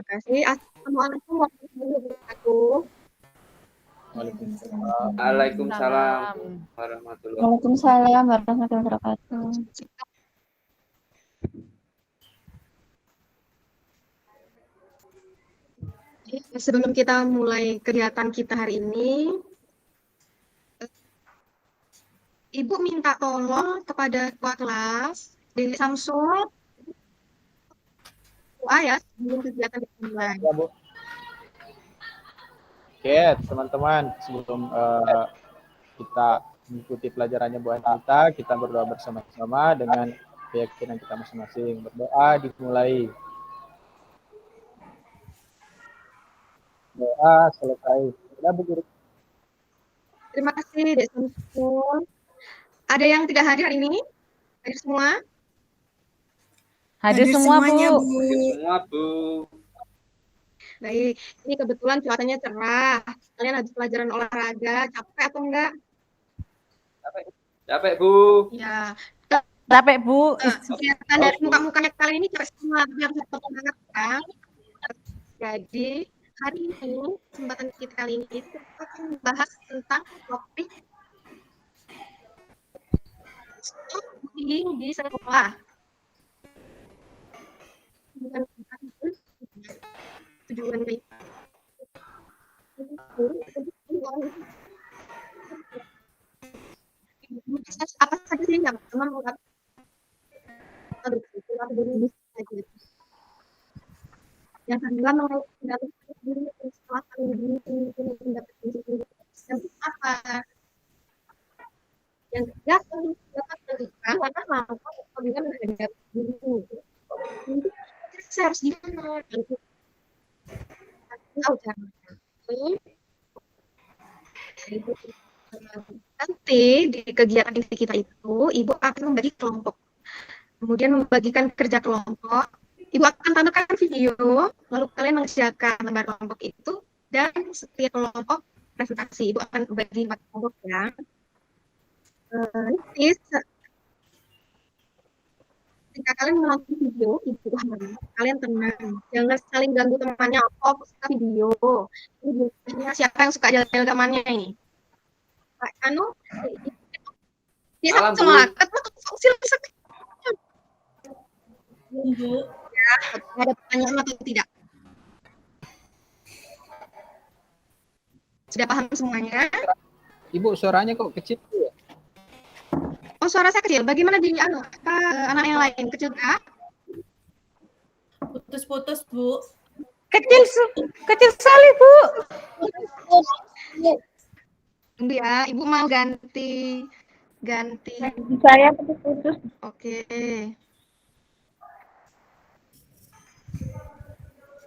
Terima kasih. Assalamualaikum warahmatullahi wabarakatuh. Waalaikumsalam warahmatullahi Waalaikumsalam warahmatullahi wabarakatuh. Sebelum kita mulai kegiatan kita hari ini, Ibu minta tolong kepada ketua kelas, Dede Samsul, doa ya sebelum kegiatan dimulai. Ya, Bu. Oke, teman-teman, sebelum kita mengikuti pelajarannya Bu Anita, kita berdoa bersama-sama dengan keyakinan kita masing-masing. Berdoa dimulai. Doa selesai. Ya, Bu Guru. Terima kasih, Dede Samsul. Ada yang tidak hadir hari ini? Hadir semua? Hadir semua, Bu. semua, Bu. Baik, ini kebetulan cuacanya cerah. Kalian habis pelajaran olahraga, capek atau enggak? Capek, Bu. Ya, Capek, Bu. kelihatan dari muka-mukanya kali ini capek semua, biar tetap semangat kan? Jadi, hari ini, kesempatan kita kali ini kita akan membahas tentang topik bullying di sekolah. Tujuan apa saja sih yang memang yang kedua apa yang ketiga dapat pendidikan karena mampu kemudian menghadapi diri saya harus gimana nanti di kegiatan kita itu Ibu akan membagi kelompok, kemudian membagikan kerja kelompok. Ibu akan tampilkan video, lalu kalian mengerjakan lembar kelompok itu, dan setiap kelompok presentasi. Ibu akan bagi 4 kelompok ya. Nanti ketika kalian menonton video, Ibu kalian tenang, jangan saling ganggu temannya. Fokus ke video. Ini siapa yang suka jalan-jalan temannya ini? Pak Anu, dia semangat, Ibu. Ya, ada pertanyaan atau tidak? Sudah paham semuanya? Ibu, suaranya kok kecil ya? Oh, suara saya kecil. Bagaimana di anak yang lain? Kecil kah? Putus-putus, Bu. Kecil sekali, Bu. Tunggu ya, Ibu mau ganti. Saya putus-putus. Oke.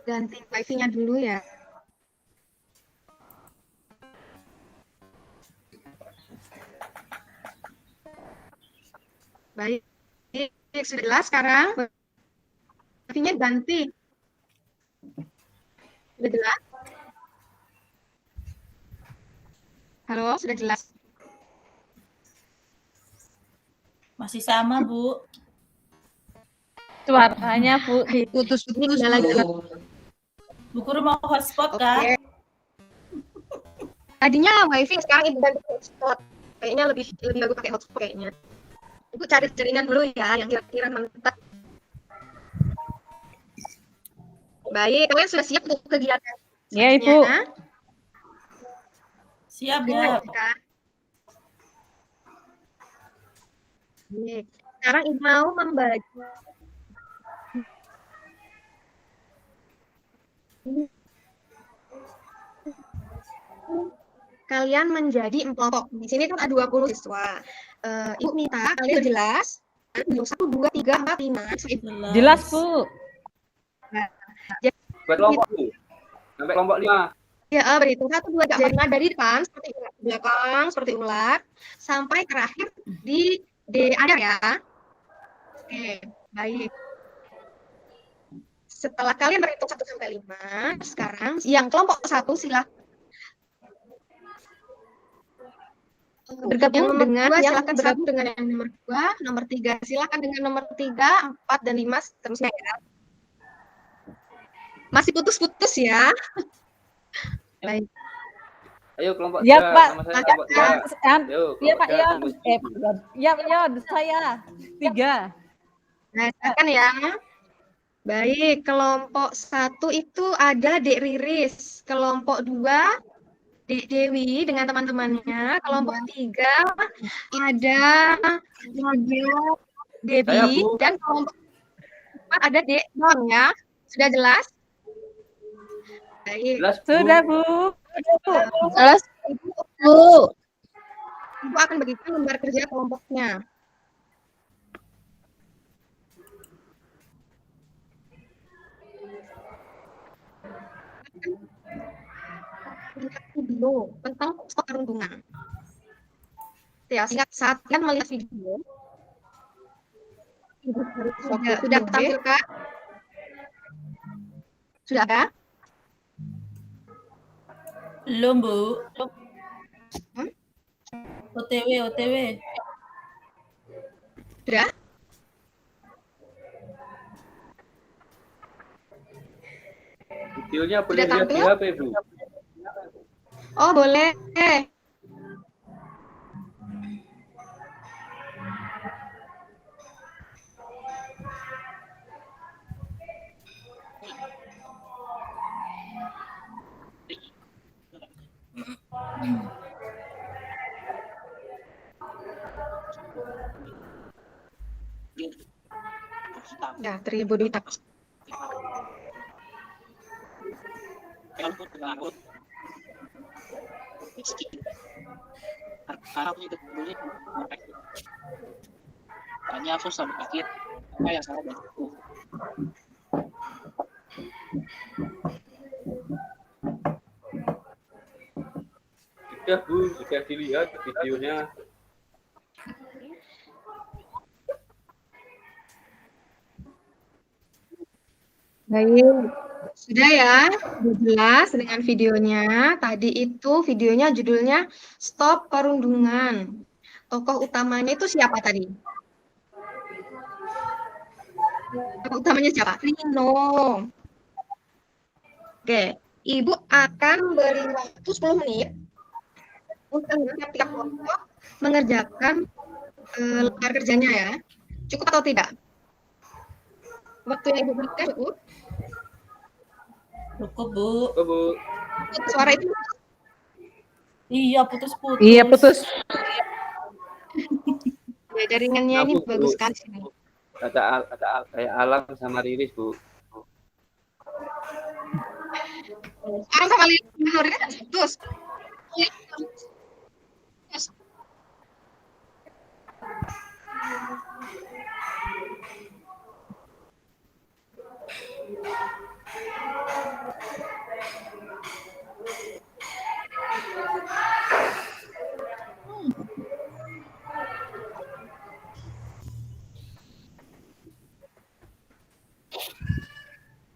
Ganti wifi-nya dulu ya. Baik, sudah jelas sekarang. Wifi-nya ganti. Sudah jelas? Halo, sudah jelas? Masih sama, Bu. Suaranya, Bu, Putus-putus lagi. Bu Guru mau hotspot, Oke. Kak? Tadinya wifi, sekarang Ibu ganti hotspot. Kayaknya lebih bagus pakai hotspot kayaknya. Ibu cari jaringan dulu ya, yang kira-kira mantap. Baik, kalian sudah siap untuk kegiatan? Ya, Ibu. Siap, ya. Baik. Sekarang Ibu mau membagi kalian menjadi 4 kelompok. Di sini kan ada 20 siswa. Ibu minta kalian jelas 1, 2, 3, 4, 5. Jelas, Bu. Nah, Buat kelompok, Bu. Sampai kelompok 5. Ya, berhitung 1, 2, 3, 4 dari depan seperti belakang, seperti ular, sampai terakhir di ada ya. Oke, baik. Setelah kalian berhitung 1 sampai 5, sekarang yang kelompok 1 silakan bergabung dengan silakan bergabung dengan yang nomor 2, nomor 3 silakan dengan nomor 3, 4 dan 5 seterusnya ya. Masih putus-putus ya. Baik. Ayo kelompok Ya, 3 Pak. sama saya kelompok 3. Ayo, Iya, Pak, ya. tunggu sedikit. Ya, saya 3. Nah, silakan ya. Baik, kelompok 1 itu ada Dek Riris, kelompok 2 Dek Dewi dengan teman-temannya, kelompok 3 ada Nadia Saya, Debi, Bu. dan kelompok 4 ada Dek Don ya. Sudah jelas? Baik. Jelas, Bu. Sudah, Bu. Jelas, Bu. Ibu akan bagikan lembar kerja kelompoknya. Video tentang stok perundungan. Ya, singkat saat kalian melihat video, sudah tampil Kak? Sudah ada? Belum, Bu. Hmm? OTW. Sudah? Videonya boleh Sudah lihat di tampil? HP, Bu. Oh, boleh. Ya, 1.000 duit. Tanya aku sampai akhir apa yang salah dari aku. Sudah, Bu. Sudah dilihat videonya. Baik. Sudah ya, sudah jelas dengan videonya. Tadi itu videonya judulnya Stop Perundungan. Tokoh utamanya itu siapa tadi? Tokoh utamanya siapa? Rino. Oke, Ibu akan beri waktu 10 menit untuk tiap kelompok mengerjakan lembar kerjanya ya. Cukup atau tidak? Waktu yang Ibu berikan cukup? Cukup, Bu. Oh, Bu. Suara itu Iya, putus-putus. Iya, putus. ya, jaringannya ini Bu. bagus sekali sini. Ada kayak Alam sama Riris, Bu. Sekarang sama Riris putus.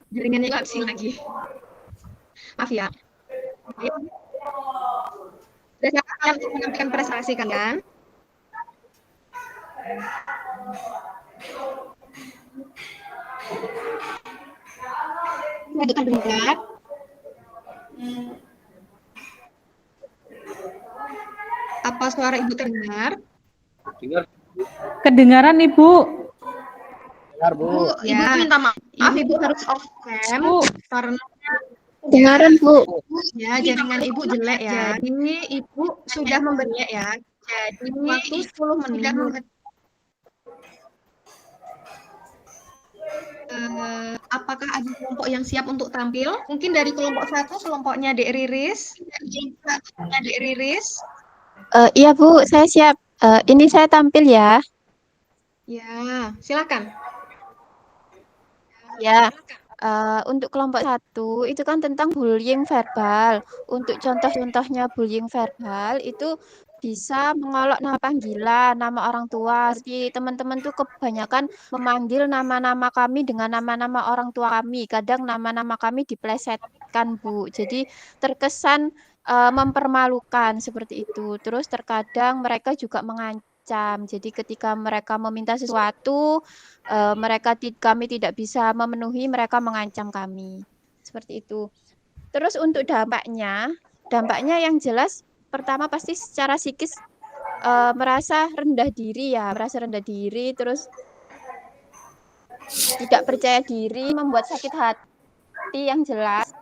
Jaringannya nggak bisa lagi. Maaf ya. Sudah siap kalian untuk menampilkan prestasi kalian? Ibu terdengar? Apa suara Ibu terdengar? Dengar. Kedengaran, Ibu. Dengar, Bu. Ya, Ibu minta maaf. Ibu harus off cam Bu. karena Dengaran, Bu. ya jaringan Ibu jelek ya. Jadi Ibu sudah memberi ya. Jadi waktu 10 menit. Apakah ada kelompok yang siap untuk tampil? Mungkin dari kelompok 1, kelompoknya Dek Riris. Dek Riris. Iya, Bu, saya siap. Ini saya tampil ya. Ya, silakan. Ya. Untuk kelompok 1 itu kan tentang bullying verbal. Untuk contoh-contohnya bullying verbal itu bisa mengolok nama panggilan, nama orang tua. Seperti teman-teman tuh kebanyakan memanggil nama-nama kami dengan nama-nama orang tua kami. Kadang nama-nama kami diplesetkan, Bu. Jadi terkesan mempermalukan seperti itu. Terus terkadang mereka juga mengancam. Jadi ketika mereka meminta sesuatu, kami tidak bisa memenuhi, mereka mengancam kami. seperti itu. Terus untuk dampaknya yang jelas pertama pasti secara psikis merasa rendah diri ya, terus tidak percaya diri, membuat sakit hati yang jelas.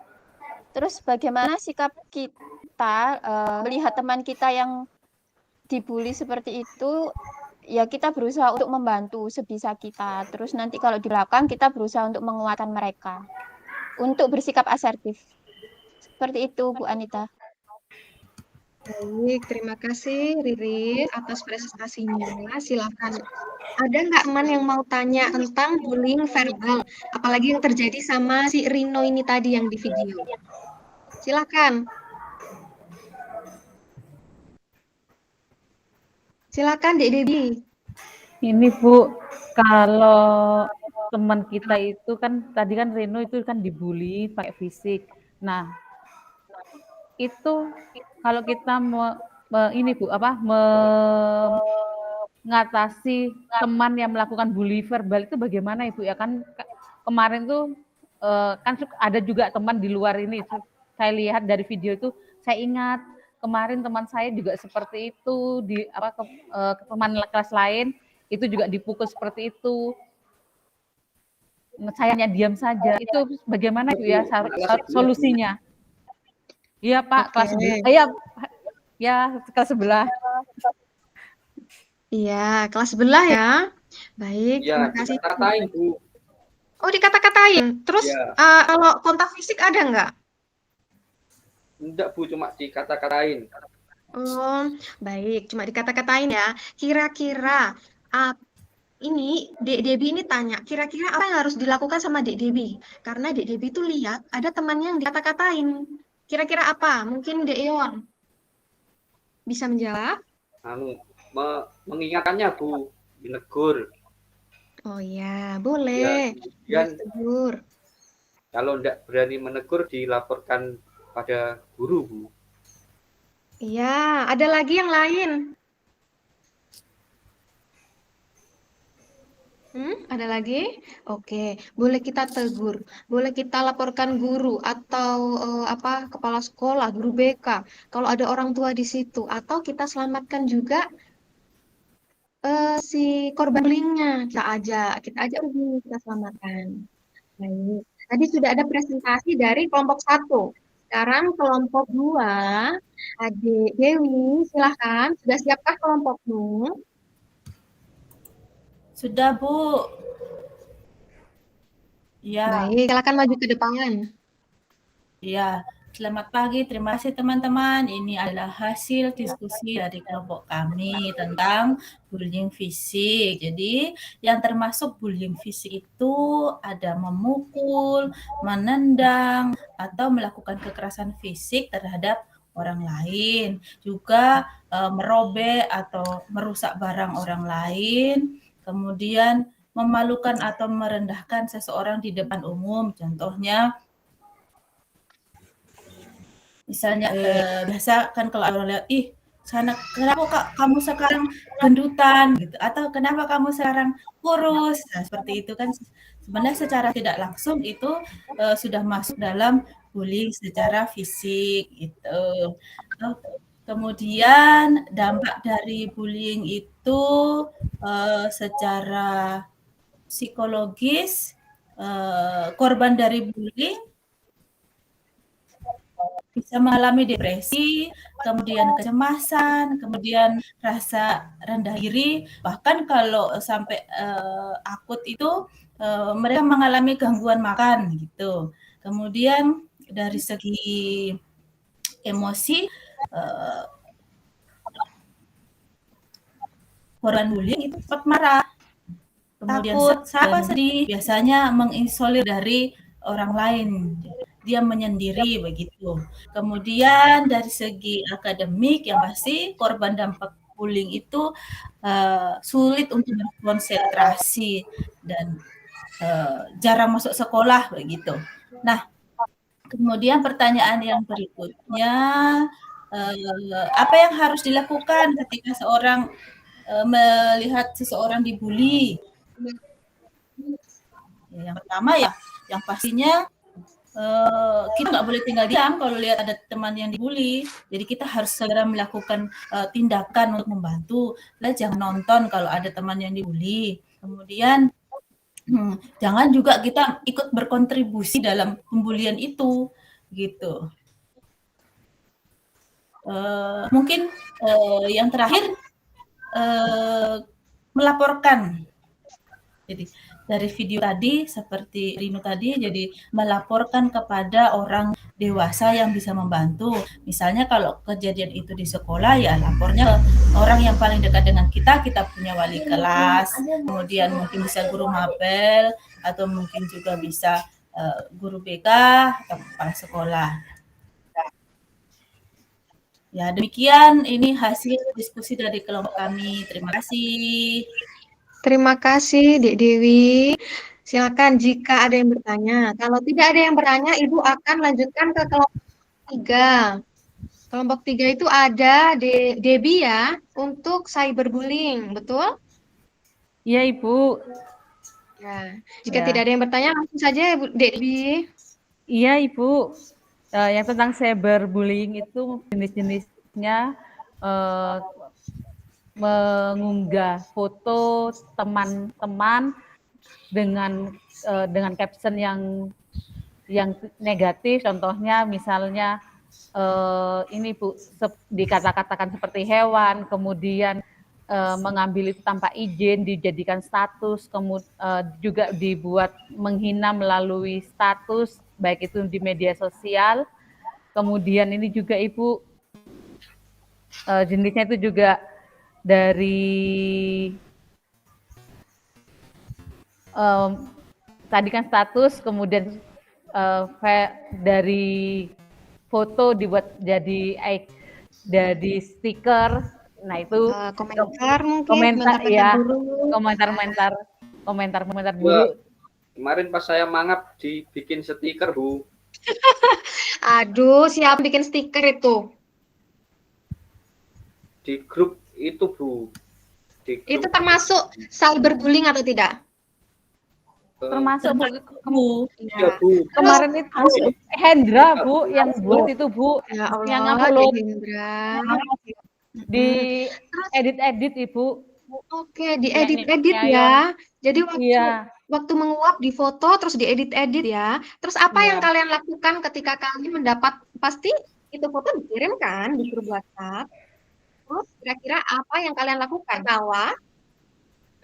Terus bagaimana sikap kita melihat teman kita yang dibully seperti itu, ya kita berusaha untuk membantu sebisa kita. Terus nanti kalau di belakang kita berusaha untuk menguatkan mereka untuk bersikap asertif. Seperti itu, Bu Anita. Baik, terima kasih Ririn atas presentasinya. Silakan. Ada nggak teman yang mau tanya tentang bullying verbal, apalagi yang terjadi sama si Rino ini tadi yang di video? Silakan. Silakan, Dek Debi. Ini Bu, kalau teman kita itu kan tadi kan Reno itu kan dibully pakai fisik. Nah, itu kalau kita ini Bu mengatasi teman yang melakukan bully verbal itu bagaimana Ibu ya kan kemarin tuh kan ada juga teman di luar ini saya lihat dari video itu saya ingat kemarin teman saya juga seperti itu di ke teman kelas lain itu juga dipukul seperti itu. Saya hanya diam saja. Itu bagaimana itu ya solusinya? Iya Pak, kelas sebelah. Ya kelas sebelah. Iya, kelas sebelah ya. Baik, Ya, terima kasih. dikata-katain, Bu. Oh, dikata-katain. Terus Ya. kalau kontak fisik ada nggak? Enggak, Bu, cuma dikata-katain. Oh, baik, cuma dikata-katain ya. Kira-kira ini Dek Debi ini tanya, kira-kira apa yang harus dilakukan sama Dek Debi? Karena Dek Debi itu lihat ada temannya yang dikata-katain. Kira-kira apa? Mungkin Dek Eon bisa menjawab? Mengingatkannya, Bu, dinegur. Oh ya, boleh. Ya, Ditegur. kalau enggak berani menegur dilaporkan pada guru, Bu. Iya, ada lagi yang lain. Ada lagi? Oke, boleh kita tegur, boleh kita laporkan guru atau kepala sekolah, guru BK. Kalau ada orang tua di situ, atau kita selamatkan juga si korban bullyingnya. Kita ajak hubungi, kita selamatkan. Baik. Tadi sudah ada presentasi dari kelompok 1. Sekarang kelompok 2, Adik Dewi, silahkan. Sudah siapkah kelompokmu? Sudah, Bu. Ya. Baik, silakan maju ke depan. Ya, selamat pagi. Terima kasih teman-teman. Ini adalah hasil diskusi dari kelompok kami tentang bullying fisik. Jadi, yang termasuk bullying fisik itu ada memukul, menendang, atau melakukan kekerasan fisik terhadap orang lain. Juga merobek atau merusak barang orang lain. Kemudian memalukan atau merendahkan seseorang di depan umum. Contohnya, misalnya biasa kan kalau orang lihat, kenapa kamu sekarang gendutan gitu, atau kenapa kamu sekarang kurus. Nah, seperti itu kan sebenarnya secara tidak langsung itu sudah masuk dalam bullying secara fisik gitu. Kemudian dampak dari bullying itu secara psikologis, korban dari bullying bisa mengalami depresi, kemudian kecemasan, kemudian rasa rendah diri, bahkan kalau sampai akut itu mereka mengalami gangguan makan gitu. Kemudian dari segi emosi, korban bullying itu cepat marah, kemudian sedih, biasanya mengisolir dari orang lain. Dia menyendiri begitu. Kemudian dari segi akademik yang pasti korban dampak bullying itu sulit untuk berkonsentrasi dan jarang masuk sekolah begitu. Nah, kemudian pertanyaan yang berikutnya, apa yang harus dilakukan ketika seorang melihat seseorang dibully? Yang pertama ya, yang pastinya kita nggak boleh tinggal diam kalau lihat ada teman yang dibully. Jadi kita harus segera melakukan tindakan untuk membantu. Jangan nonton kalau ada teman yang dibully. Kemudian jangan juga kita ikut berkontribusi dalam pembulian itu, gitu. Mungkin yang terakhir melaporkan. Jadi dari video tadi seperti Rino tadi, jadi melaporkan kepada orang dewasa yang bisa membantu. Misalnya kalau kejadian itu di sekolah, ya lapornya ke orang yang paling dekat dengan kita punya wali kelas, kemudian mungkin bisa guru mapel, atau mungkin juga bisa guru BK atau kepala sekolah. Ya, demikian ini hasil diskusi dari kelompok kami. Terima kasih. Terima kasih, Dek Dewi. Silakan jika ada yang bertanya. Kalau tidak ada yang bertanya, Ibu akan lanjutkan ke kelompok 3. Kelompok 3 itu ada Debbie ya, untuk cyberbullying, betul? Iya, Ibu. Ya. Jika Ya. tidak ada yang bertanya, langsung saja Ibu Debbie. Iya, Ibu. Yang tentang cyberbullying itu jenis-jenisnya mengunggah foto teman-teman dengan caption yang negatif, contohnya misalnya ini Bu, dikata-katakan seperti hewan, kemudian mengambil itu tanpa izin, dijadikan status, kemudian juga dibuat menghina melalui status, baik itu di media sosial. Kemudian ini juga Ibu, jenisnya itu juga dari tadi kan status, kemudian dari foto dibuat jadi stiker. Nah itu komentar mungkin, komentar ya, buruk. komentar buruk. Kemarin pas saya mangap dibikin stiker, Bu. Aduh, siapa bikin stiker itu? Di grup itu, Bu. Itu termasuk cyberbullying atau tidak? Termasuk Bu. Ya, Bu. Kemarin itu Hendra, Bu, yang buat itu, Bu. Ya Allah, yang upload Hendra. di edit Ibu. Oke, di edit ya. Jadi waktu menguap di foto terus diedit ya. Terus apa yang kalian lakukan ketika kalian mendapat, pasti itu foto dikirimkan di grup WhatsApp. Terus kira-kira apa yang kalian lakukan? Tawa?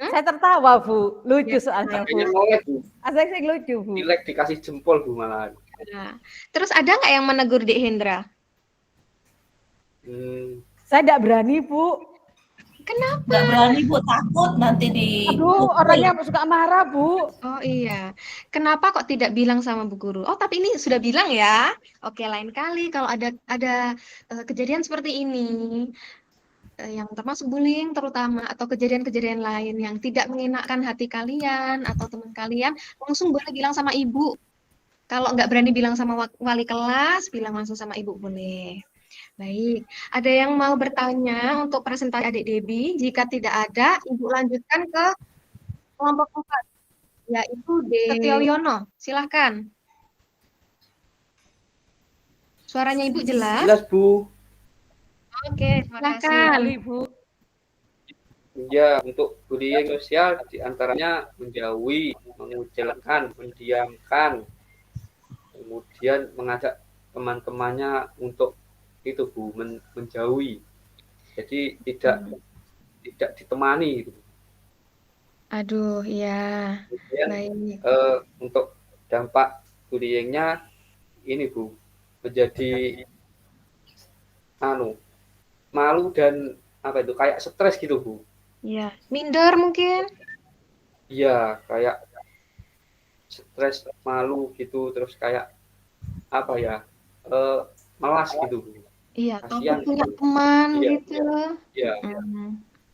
Saya tertawa, Bu. Lucu soalnya, Bu. Asik lucu, Bu. Dilek dikasih jempol, Bu, malahan. Nah, terus ada nggak yang menegur Dek Hendra? Saya tidak berani, Bu. Kenapa? Nggak berani, Bu. Takut nanti Aduh, orangnya suka marah, Bu. Oh iya. Kenapa kok tidak bilang sama Bu Guru? Oh, tapi ini sudah bilang ya. Oke, lain kali kalau ada kejadian seperti ini, yang termasuk bullying terutama, atau kejadian-kejadian lain yang tidak mengenakkan hati kalian atau teman kalian, langsung boleh bilang sama Ibu. Kalau nggak berani bilang sama wali kelas, bilang langsung sama Ibu boleh. Baik, ada yang mau bertanya untuk presentasi Adik Debbie? Jika tidak ada, Ibu lanjutkan ke kelompok 4, yaitu Setio Yono. Silahkan. Suaranya Ibu jelas? Jelas, Bu. Oke, silahkan. Bu. Ya, untuk bullying sosial diantaranya menjauhi, mengucilkan, mendiamkan, kemudian mengajak teman-temannya untuk itu, Bu, menjauhi. Jadi tidak ditemani gitu. Aduh, ya. Kemudian, baik. Untuk dampak bullyingnya ini, Bu, menjadi malu dan kayak stres gitu, Bu. Iya, minder mungkin. Iya, kayak stres, malu gitu, terus kayak malas gitu, Bu. Iya, kasihan takut punya gitu. teman gitu. Iya.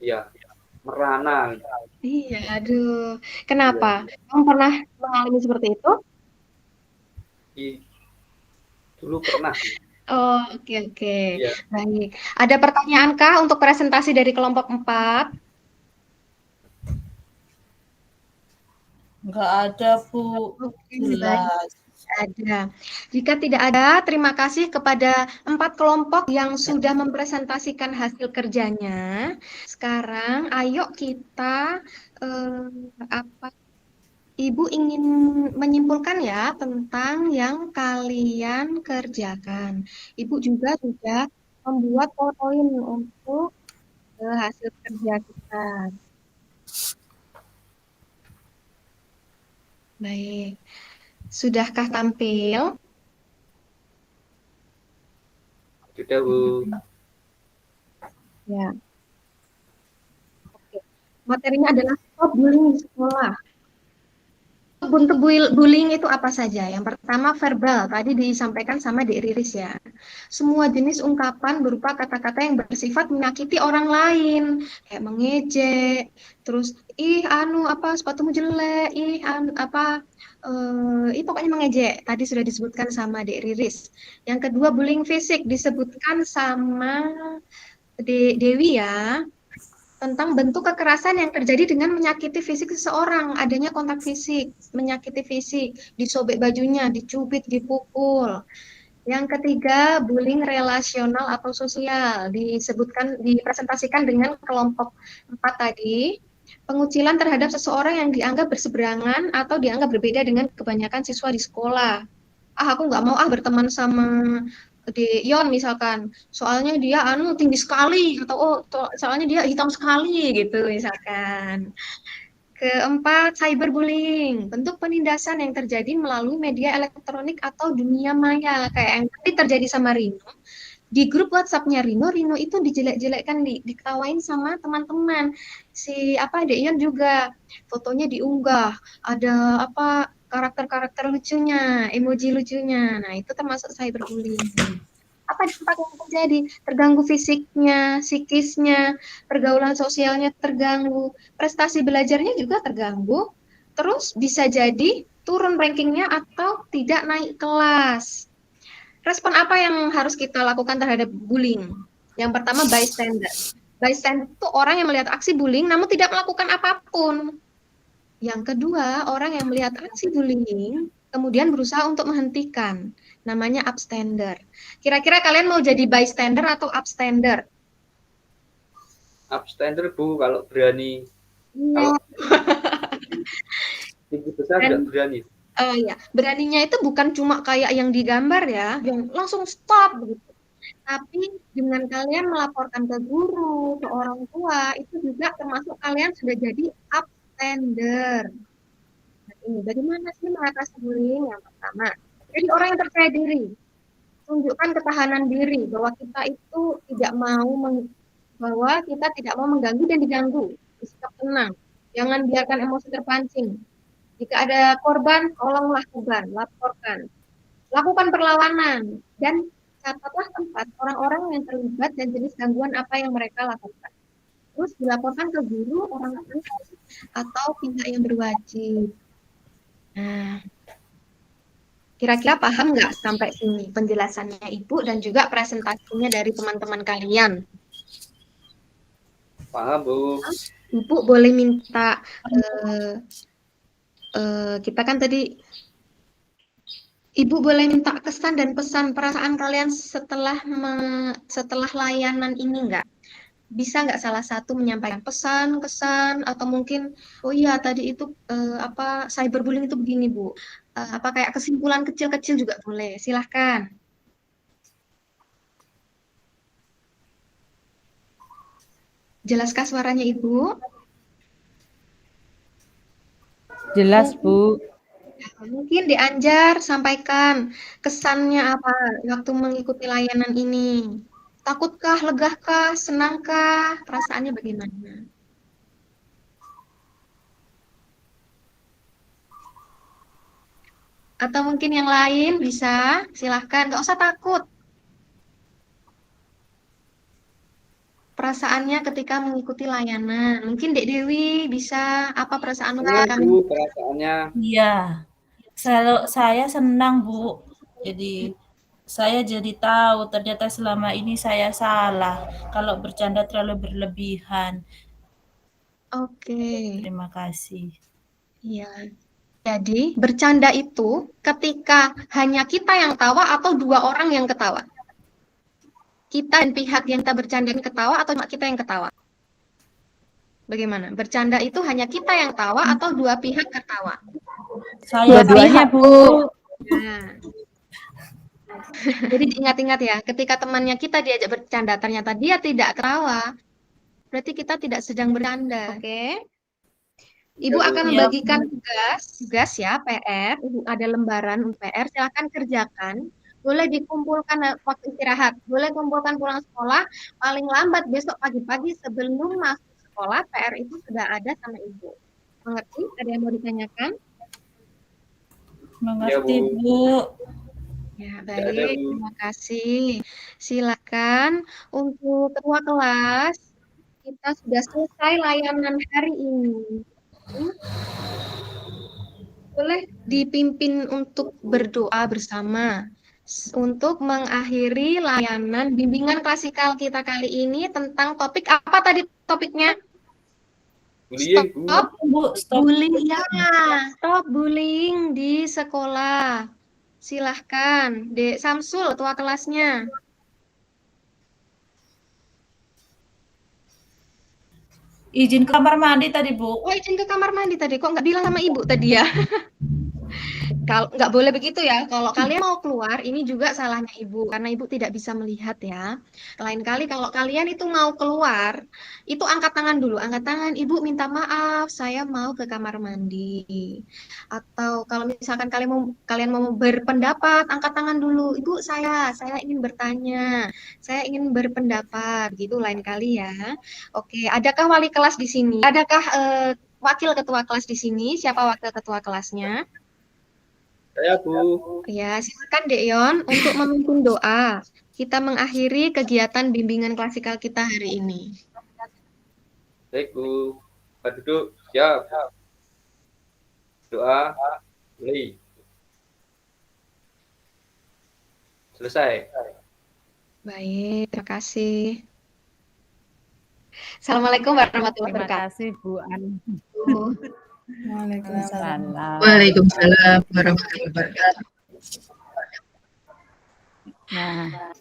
Iya. Merana. Iya, aduh. Kenapa? Kamu pernah mengalami seperti itu? Dulu pernah. Oh, oke. Iya. Baik. Ada pertanyaankah untuk presentasi dari kelompok 4? Nggak ada, Bu. Oke, Jelas. Ada. Jika tidak ada, terima kasih kepada 4 kelompok yang sudah mempresentasikan hasil kerjanya. Sekarang, ayo kita apa? Ibu ingin menyimpulkan ya tentang yang kalian kerjakan. Ibu juga sudah membuat PowerPoint untuk hasil kerja kita. Baik. Sudahkah tampil? Sudah, Bu. Ya. Oke. Materinya adalah stop bullying di sekolah. Bentuk bullying itu apa saja? Yang pertama verbal, tadi disampaikan sama Dek Riris ya. Semua jenis ungkapan berupa kata-kata yang bersifat menyakiti orang lain, kayak mengejek, terus apa sepatumu jelek, pokoknya mengejek. Tadi sudah disebutkan sama Dek Riris. Yang kedua bullying fisik disebutkan sama Dewi ya, tentang bentuk kekerasan yang terjadi dengan menyakiti fisik seseorang, adanya kontak fisik, menyakiti fisik, disobek bajunya, dicubit, dipukul. Yang ketiga, bullying relasional atau sosial, dipresentasikan dengan kelompok 4 tadi, pengucilan terhadap seseorang yang dianggap berseberangan atau dianggap berbeda dengan kebanyakan siswa di sekolah. Aku nggak mau berteman sama Yon misalkan, soalnya dia tinggi sekali atau soalnya dia hitam sekali gitu misalkan. Keempat, cyberbullying, bentuk penindasan yang terjadi melalui media elektronik atau dunia maya kayak yang tadi terjadi sama Rino. Di grup WhatsApp-nya Rino itu dijelek-jelekkan, diketawain sama teman-teman. Deyon juga fotonya diunggah, ada karakter-karakter lucunya, emoji lucunya. Nah, itu termasuk cyberbullying. Apa dampak yang terjadi? Terganggu fisiknya, psikisnya, pergaulan sosialnya terganggu, prestasi belajarnya juga terganggu, terus bisa jadi turun rankingnya atau tidak naik kelas. Respon apa yang harus kita lakukan terhadap bullying? Yang pertama, bystander. Bystander itu orang yang melihat aksi bullying namun tidak melakukan apapun. Yang kedua, orang yang melihat aksi bullying kemudian berusaha untuk menghentikan. Namanya upstander. Kira-kira kalian mau jadi bystander atau upstander? Upstander, Bu, kalau berani. Iya. Tinggi besar tidak berani. Ya, beraninya itu bukan cuma kayak yang digambar ya, yang langsung stop begitu. Tapi dengan kalian melaporkan ke guru, ke orang tua, itu juga termasuk kalian sudah jadi upstander. Nah, ini bagaimana sih mengatasi bullying? Yang pertama, jadi orang yang percaya diri, tunjukkan ketahanan diri bahwa kita itu tidak mau mengganggu dan diganggu. Bersikap tenang, jangan biarkan emosi terpancing. Jika ada korban, tolonglah korban, laporkan. Lakukan perlawanan, dan catatlah tempat orang-orang yang terlibat dan jenis gangguan apa yang mereka lakukan. Terus dilaporkan ke guru, orang tua, atau pihak yang berwajib. Nah, kira-kira paham nggak sampai sini penjelasannya Ibu dan juga presentasinya dari teman-teman kalian? Paham, Bu. Ibu boleh minta kita kan tadi Ibu boleh minta kesan dan pesan perasaan kalian setelah layanan ini nggak? Bisa nggak salah satu menyampaikan pesan, kesan, atau mungkin tadi itu cyberbullying itu begini Bu. Kayak kesimpulan kecil-kecil juga boleh. Silahkan. Jelaskah suaranya Ibu? Jelas, Bu. Mungkin dianjar sampaikan kesannya apa waktu mengikuti layanan ini. Takutkah, legahkah, senangkah, perasaannya bagaimana? Atau mungkin yang lain bisa, silahkan, nggak usah takut. Perasaannya ketika mengikuti layanan. Mungkin Dek Dewi bisa, apa perasaan Bu, perasaannya? Iya, saya senang Bu. Jadi saya jadi tahu ternyata selama ini saya salah kalau bercanda terlalu berlebihan. Oke. Terima kasih. Iya. Jadi, bercanda itu ketika hanya kita yang tawa atau dua orang yang ketawa. Kita dan pihak yang kita bercandain ketawa atau cuma kita yang ketawa? Bagaimana? Bercanda itu hanya kita yang tawa atau dua pihak ketawa? Saya Dua-duanya, pihak, Bu. Nah, jadi diingat-ingat ya, ketika temannya kita diajak bercanda, ternyata dia tidak ketawa, berarti kita tidak sedang bercanda. Oke? Ibu Ya, Bu. akan Ya. membagikan tugas ya, PR. Ibu ada lembaran PR, silahkan kerjakan. Boleh dikumpulkan waktu istirahat, boleh kumpulkan pulang sekolah, paling lambat besok pagi-pagi sebelum masuk sekolah, PR itu sudah ada sama Ibu. Mengerti? Ada yang mau ditanyakan? mengerti Ya, Bu. Bu. Ya, Tidak ada, baik. Bu. Terima kasih. Silakan untuk ketua kelas, kita sudah selesai layanan hari ini. Boleh dipimpin untuk berdoa bersama untuk mengakhiri layanan bimbingan klasikal kita kali ini tentang topik apa tadi topiknya? Bullying, Bu. Stop Bu, stop. bullying ya, stop bullying di sekolah. Silahkan, Dek Samsul, ketua kelasnya. Izin ke kamar mandi tadi Bu. Oh, izin ke kamar mandi tadi, kok nggak bilang sama ibu tadi ya? Kalau nggak boleh begitu ya. Kalau kalian mau keluar, ini juga salahnya ibu, karena ibu tidak bisa melihat ya. Lain kali kalau kalian itu mau keluar, itu angkat tangan dulu, angkat tangan, ibu minta maaf, saya mau ke kamar mandi. Atau kalau misalkan kalian mau berpendapat, angkat tangan dulu, ibu saya ingin bertanya, saya ingin berpendapat, gitu lain kali ya. Oke, adakah wali kelas di sini? Adakah wakil ketua kelas di sini? Siapa wakil ketua kelasnya? Saya, Bu. Ya, silakan Dek Yon untuk memimpin doa. Kita mengakhiri kegiatan bimbingan klasikal kita hari ini. Baik, Bu. Pak duduk. Siap. Doa. Mulai. Selesai. Baik, terima kasih. Assalamualaikum warahmatullahi Terima wabarakatuh. kasih Bu An. Waalaikumsalam. Waalaikumsalam warahmatullahi wabarakatuh. Nah,